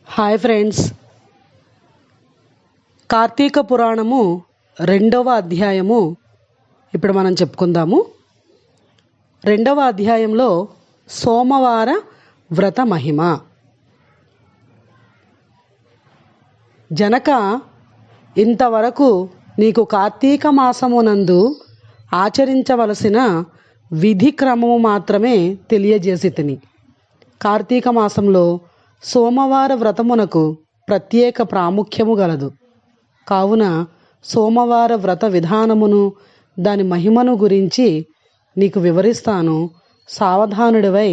Hi friends, Karthika పురాణము 2వ అధ్యాయము ఇప్పుడు మనం చెప్పుకుందాము. 2వ అధ్యాయంలో సోమవార వ్రత మహిమ. జనక, ఇంతవరకు నీకు కార్తీక మాసమునందు ఆచరించవలసిన విధి క్రమము మాత్రమే తెలియజేసి తిని. కార్తీక మాసంలో సోమవార వ్రతమునకు ప్రత్యేక ప్రాముఖ్యము గలదు. కావున సోమవార వ్రత విధానమును దాని మహిమను గురించి నీకు వివరిస్తాను. సావధానుడివై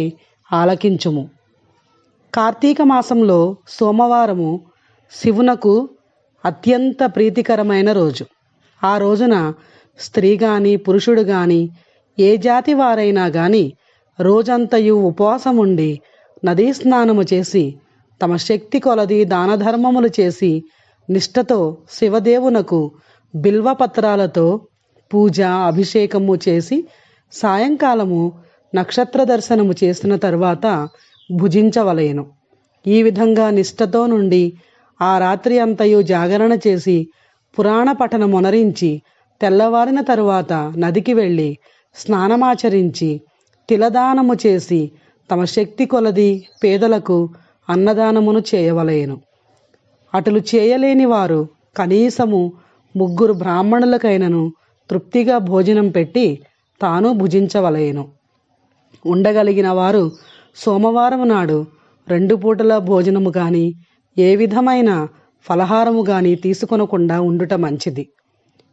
ఆలకించుము. కార్తీక మాసంలో సోమవారము శివునకు అత్యంత ప్రీతికరమైన రోజు. ఆ రోజున స్త్రీ కానీ పురుషుడు కానీ ఏ జాతి వారైనా కానీ రోజంతయు ఉపవాసం ఉండి నదీ స్నానము చేసి తమ శక్తి కొలది దానధర్మములు చేసి నిష్ఠతో శివదేవునకు బిల్వపత్రాలతో పూజ అభిషేకము చేసి సాయంకాలము నక్షత్ర దర్శనము చేసిన తరువాత భుజించవలెను. ఈ విధంగా నిష్ఠతో నుండి ఆ రాత్రి అంతయు జాగరణ చేసి పురాణ పఠనమునరించి తెల్లవారిన తరువాత నదికి వెళ్ళి స్నానమాచరించి తిలదానము చేసి తమ శక్తి కొలది పేదలకు అన్నదానమును చేయవలెను. అటులు చేయలేని వారు కనీసము 3 బ్రాహ్మణులకైనను తృప్తిగా భోజనం పెట్టి తాను భుజించవలెను. ఉండగలిగిన వారు సోమవారం నాడు 2 పూటల భోజనము కానీ ఏ విధమైన ఫలహారము కానీ తీసుకొనకుండా ఉండుట మంచిది.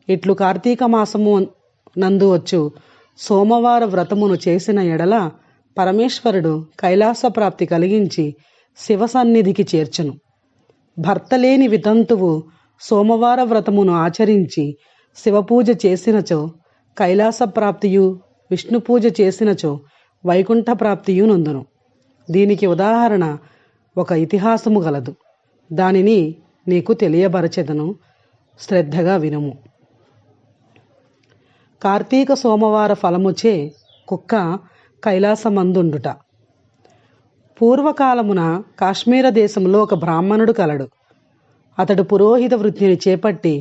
ఇట్లు కార్తీక మాసము నందు వచ్చు సోమవార వ్రతమును చేసిన ఎడల పరమేశ్వరుడు కైలాస ప్రాప్తి కలిగించి శివ సన్నిధికి చేర్చును. భర్త లేని వితంతువు సోమవార వ్రతమును ఆచరించి శివపూజ చేసినచో కైలాస ప్రాప్తియు, విష్ణు పూజ చేసినచో వైకుంఠ ప్రాప్తియు నొందును. దీనికి ఉదాహరణ ఒక ఇతిహాసము గలదు. దానిని నీకు తెలియబరచెదను, శ్రద్ధగా వినుము. కార్తీక సోమవార ఫలముచే కుక్క కైలాసమందుండుట. పూర్వకాలమున కాశ్మీర దేశంలో ఒక బ్రాహ్మణుడు కలడు. అతడు పురోహిత వృత్తిని చేపట్టి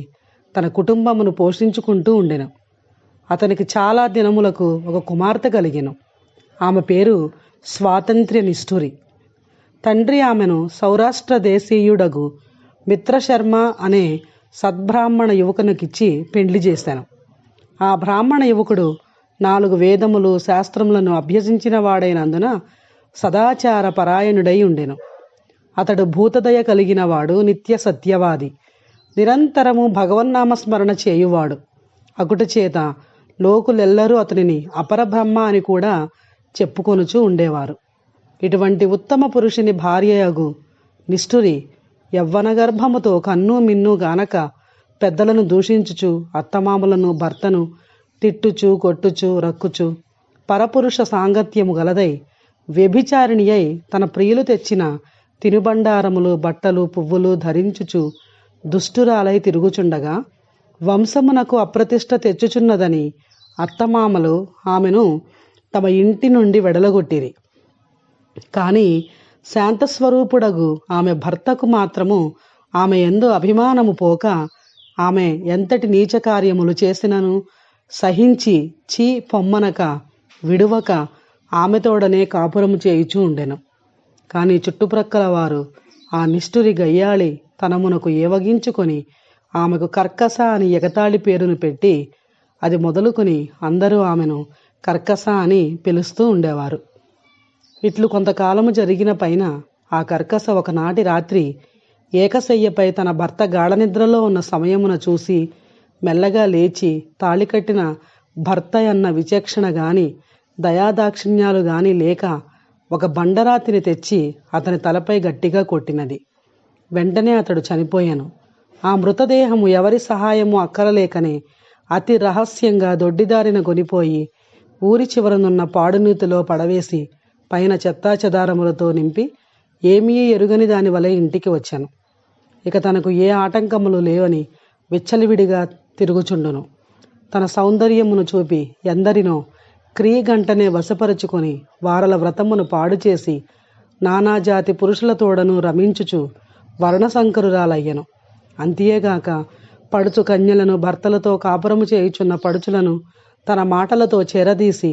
తన కుటుంబమును పోషించుకుంటూ ఉండెను. అతనికి చాలా దినములకు ఒక కుమార్తె కలిగెను. ఆమె పేరు స్వాతంత్ర్య నిష్ఠురి. తండ్రి ఆమెను సౌరాష్ట్ర దేశీయుడగు మిత్రశర్మ అనే సద్బ్రాహ్మణ యువకునికిచ్చి పెండ్లి చేశాను. ఆ బ్రాహ్మణ యువకుడు 4 వేదములు శాస్త్రములను అభ్యసించిన వాడైనందున సదాచార పరాయణుడై ఉండెను. అతడు భూతదయ కలిగిన వాడు, నిత్య సత్యవాది, నిరంతరము భగవన్నామస్మరణ చేయువాడు. అకుటచేత లోకులెల్లరూ అతనిని అపరబ్రహ్మ అని కూడా చెప్పుకొనుచూ ఉండేవారు. ఇటువంటి ఉత్తమ పురుషుని భార్యయగు నిష్ఠురి యవ్వన గర్భముతో కన్ను మిన్ను గానక పెద్దలను దూషించుచు అత్తమామలను భర్తను తిట్టుచు కొట్టుచు రక్కుచు పరపురుష సాంగత్యము గలదై వ్యభిచారిణి అయి తన ప్రియులు తెచ్చిన తినుబండారములు బట్టలు పువ్వులు ధరించుచు దుష్టురాలై తిరుగుచుండగా వంశమునకు అప్రతిష్ట తెచ్చుచున్నదని అత్తమామలు ఆమెను తమ ఇంటి నుండి వెడలగొట్టిరి. కానీ శాంతస్వరూపుడగు ఆమె భర్తకు మాత్రము ఆమె యందు అభిమానము పోక ఆమె ఎంతటి నీచ కార్యములు చేసినను సహించి పొమ్మనక విడువక ఆమెతోడనే కాపురము చేయుచూ ఉండెను. కానీ చుట్టుప్రక్కల వారు ఆ నిష్ఠురి గయ్యాళి తనమునకు ఏవగించుకొని ఆమెకు కర్కస అని ఎగతాళి పేరును పెట్టి అది మొదలుకొని అందరూ ఆమెను కర్కస అని పిలుస్తూ ఉండేవారు. ఇట్లు కొంతకాలము జరిగిన పైన ఆ కర్కస ఒకనాటి రాత్రి ఏకశయ్యపై తన భర్త గాఢనిద్రలో ఉన్న సమయమున చూసి మెల్లగా లేచి తాళికట్టిన భర్త అన్న విచక్షణ గాని దయాదాక్షిణ్యాలు గాని లేక ఒక బండరాతిని తెచ్చి అతని తలపై గట్టిగా కొట్టినది. వెంటనే అతడు చనిపోయాను. ఆ మృతదేహము ఎవరి సహాయము అక్కరలేకనే అతి రహస్యంగా దొడ్డిదారిన కొనిపోయి ఊరి చివరనున్న పాడునీతిలో పడవేసి పైన చెత్తాచెదారములతో నింపి ఏమీ ఎరుగని దాని వలె ఇంటికి వచ్చాను. ఇక తనకు ఏ ఆటంకములు లేవని విచ్చలివిడిగా తిరుగుచుండును. తన సౌందర్యమును చూపి ఎందరినో క్రియగంటనే వశపరుచుకొని వారల వ్రతమును పాడుచేసి నానాజాతి పురుషులతోడను రమించుచు వర్ణశంకరురాలయ్యను. అంతేగాక పడుచు కన్యలను, భర్తలతో కాపురము చేయుచున్న పడుచులను తన మాటలతో చేరదీసి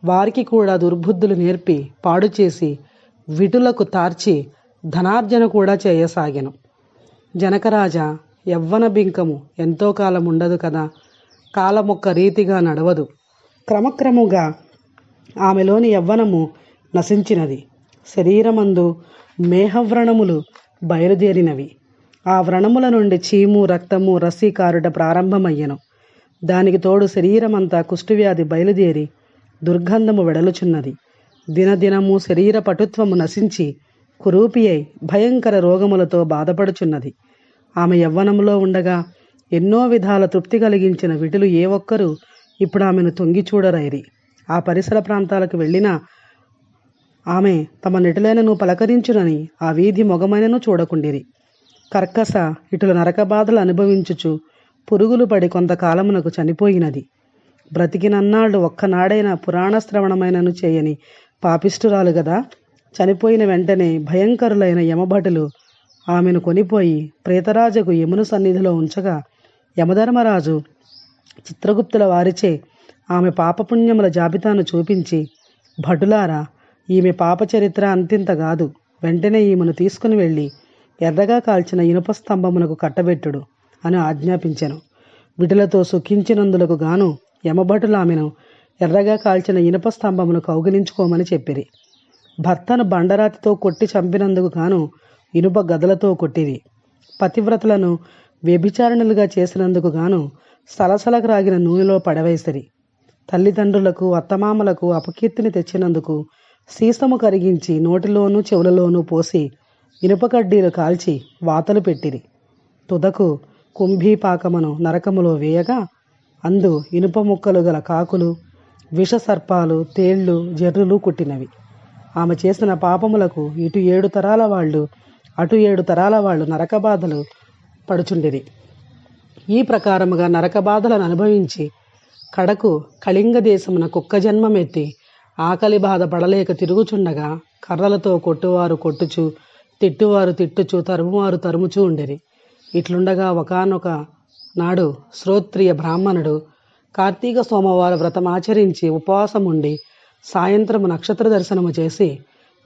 వారికి కూడా దుర్బుద్ధులు నేర్పి పాడు చేసి విటులకు తార్చి ధనార్జన కూడా చేయసాగెను. జనకరాజ, యవ్వన బింకము ఎంతో కాలం ఉండదు కదా, కాలమొక్క రీతిగా నడవదు. క్రమక్రముగా ఆమెలోని యవ్వనము నశించినది. శరీరమందు మేహవ్రణములు బయలుదేరినవి. ఆ వ్రణముల నుండి చీము, రక్తము, రసి కారుట ప్రారంభమయ్యను. దానికి తోడు శరీరమంతా కుష్ఠవ్యాధి బయలుదేరి దుర్గంధము వెడలుచున్నది. దినదినము శరీర పటుత్వము నశించి కురూపి అయి భయంకర రోగములతో బాధపడుచున్నది. ఆమె యవ్వనములో ఉండగా ఎన్నో విధాల తృప్తి కలిగించిన విటులు ఏ ఒక్కరూ ఇప్పుడు ఆమెను తొంగి చూడరైరి. ఆ పరిసర ప్రాంతాలకు వెళ్ళినా ఆమె తమ నెటులైనను పలకరించునని ఆ వీధి మొగమైనను చూడకుండిరి. కర్కస ఇటుల నరకబాధలు అనుభవించుచు పురుగులు పడి కొంతకాలమునకు చనిపోయినది. బ్రతికినన్నాళ్ళు ఒక్కనాడైనా పురాణ శ్రవణమైనను చేయని పాపిష్టురాలు గదా. చనిపోయిన వెంటనే భయంకరులైన యమభటులు ఆమెను కొనిపోయి ప్రేతరాజుకు యమును సన్నిధిలో ఉంచగా యమధర్మరాజు చిత్రగుప్తుల వారిచే ఆమె పాపపుణ్యముల జాబితాను చూపించి, భటులారా, ఈమె పాప చరిత్ర అంతింతగాదు. వెంటనే ఈమెను తీసుకుని వెళ్ళి ఎర్రగా కాల్చిన ఇనుప స్తంభమునకు కట్టబెట్టుడు అని ఆజ్ఞాపించెను. విటులతో సుఖించినందులకు గాను యమభటులు ఆమెను ఎర్రగా కాల్చిన ఇనుప స్తంభమును కౌగిలించుకోమని చెప్పిరి. భర్తను బండరాతితో కొట్టి చంపినందుకు గాను ఇనుప గదలతో కొట్టిరి. పతివ్రతలను వ్యభిచారణలుగా చేసినందుకు గాను సలసలకు రాగిన నూనెలో పడవేసిరి. తల్లిదండ్రులకు, అత్తమామలకు అపకీర్తిని తెచ్చినందుకు సీసము కరిగించి నోటిలోనూ చెవులలోనూ పోసి ఇనుప కడ్డీలు కాల్చి వాతలు పెట్టిరి. తుదకు కుంభీపాకమును నరకములో వేయగా అందు ఇనుప ముక్కలు గల కాకులు, విషసర్పాలు, తేళ్లు, జర్రులు కుట్టినవి. ఆమె చేసిన పాపములకు ఇటు 7 తరాల వాళ్ళు, అటు 7 తరాల వాళ్ళు నరకబాధలు పడుచుండిరి. ఈ ప్రకారముగా నరకబాధలను అనుభవించి కడకు కళింగ దేశమున కుక్క జన్మమెత్తి ఆకలి బాధ పడలేక తిరుగుచుండగా కర్రలతో కొట్టువారు కొట్టుచు, తిట్టువారు తిట్టుచు, తరుమువారు తరుముచూ ఉండిరి. ఇట్లుండగా ఒకానొక నాడు శ్రోత్రియ బ్రాహ్మణుడు కార్తీక సోమవార వ్రతమాచరించి ఉపవాసముండి సాయంత్రము నక్షత్ర దర్శనము చేసి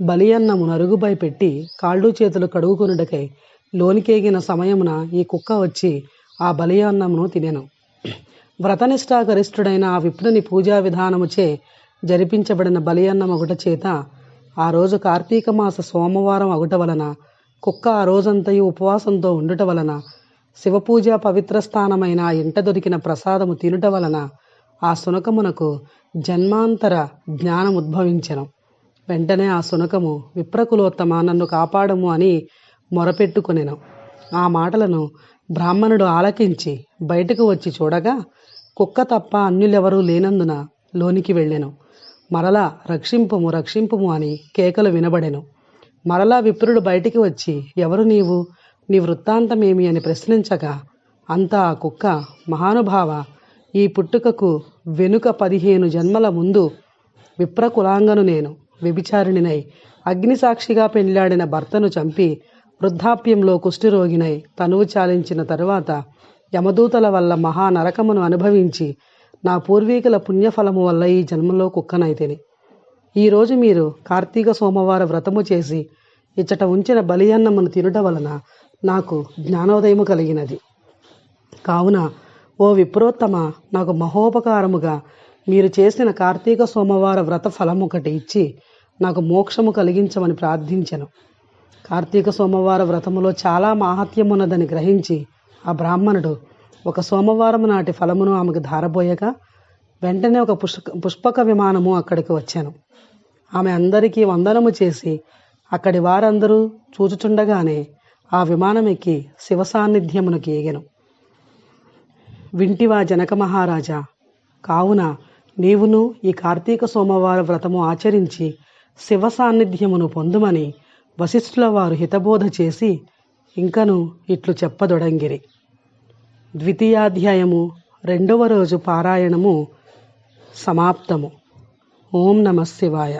బలియన్నము నరుగుపై పెట్టి కాళ్ళు చేతులు కడుగుకొనుటకై లోనికేగిన సమయమున ఈ కుక్క వచ్చి ఆ బలియన్నమును తినెను. వ్రతనిష్ఠాగరిష్ఠుడైన ఆ విప్రుని పూజా విధానముచే జరిపించబడిన బలియన్నం అగుట చేత ఆ రోజు కార్తీక మాస సోమవారం అగుట వలన, కుక్క ఆ రోజంతయు ఉపవాసంతో ఉండుట వలన, శివపూజ పవిత్ర స్థానమైన ఆ ఇంట దొరికిన ప్రసాదము తినుట వలన ఆ శునకమునకు జన్మాంతర జ్ఞానం ఉద్భవించెను. వెంటనే ఆ శునకము, విప్రకులోత్తమ, నన్ను కాపాడము అని మొరపెట్టుకొనెను. ఆ మాటలను బ్రాహ్మణుడు ఆలకించి బయటకు వచ్చి చూడగా కుక్క తప్ప అన్యులెవరూ లేనందున లోనికి వెళ్ళెను. మరలా రక్షింపుము, రక్షింపుము అని కేకలు వినబడెను. మరలా విప్రుడు బయటికి వచ్చి, ఎవరు నీవు, నీ వృత్తాంతమేమి అని ప్రశ్నించగా అంతా ఆ కుక్క, మహానుభావ, ఈ పుట్టుకకు వెనుక 15 జన్మల ముందు విప్రకులాంగను నేను వ్యభిచారిణినై అగ్నిసాక్షిగా పెండ్లాడిన భర్తను చంపి వృద్ధాప్యంలో కుష్ఠరోగినై తనువు చాలించిన తరువాత యమదూతల వల్ల మహానరకమును అనుభవించి నా పూర్వీకుల పుణ్యఫలము వల్ల ఈ జన్మలో కుక్కనైతిని. ఈరోజు మీరు కార్తీక సోమవార వ్రతము చేసి ఇచ్చట ఉంచిన బలియన్నమును తినుట వలన నాకు జ్ఞానోదయము కలిగినది. కావున ఓ విప్రోత్తమ, నాకు మహోపకారముగా మీరు చేసిన కార్తీక సోమవార వ్రత ఫలమొకటి ఇచ్చి నాకు మోక్షము కలిగించమని ప్రార్థించెను. కార్తీక సోమవార వ్రతములో చాలా మాహాత్యమున్నదని గ్రహించి ఆ బ్రాహ్మణుడు ఒక సోమవారం నాటి ఫలమును ఆమెకు ధారపోయగా వెంటనే ఒక పుష్పక విమానము అక్కడికి వచ్చాను. ఆమె అందరికీ వందనము చేసి అక్కడి వారందరూ చూచుచుండగానే ఆ విమానం ఎక్కి శివ సాన్నిధ్యమునకు ఎగెను. వింటివా జనక మహారాజా, కావున నీవును ఈ కార్తీక సోమవార వ్రతము ఆచరించి శివ సాన్నిధ్యమును పొందుమని వశిష్ఠుల వారు హితబోధ చేసి ఇంకను ఇట్లు చెప్పదొడంగిరి. ద్వితీయాధ్యాయము 2వ రోజు పారాయణము సమాప్తము. ఓం నమః శివాయ.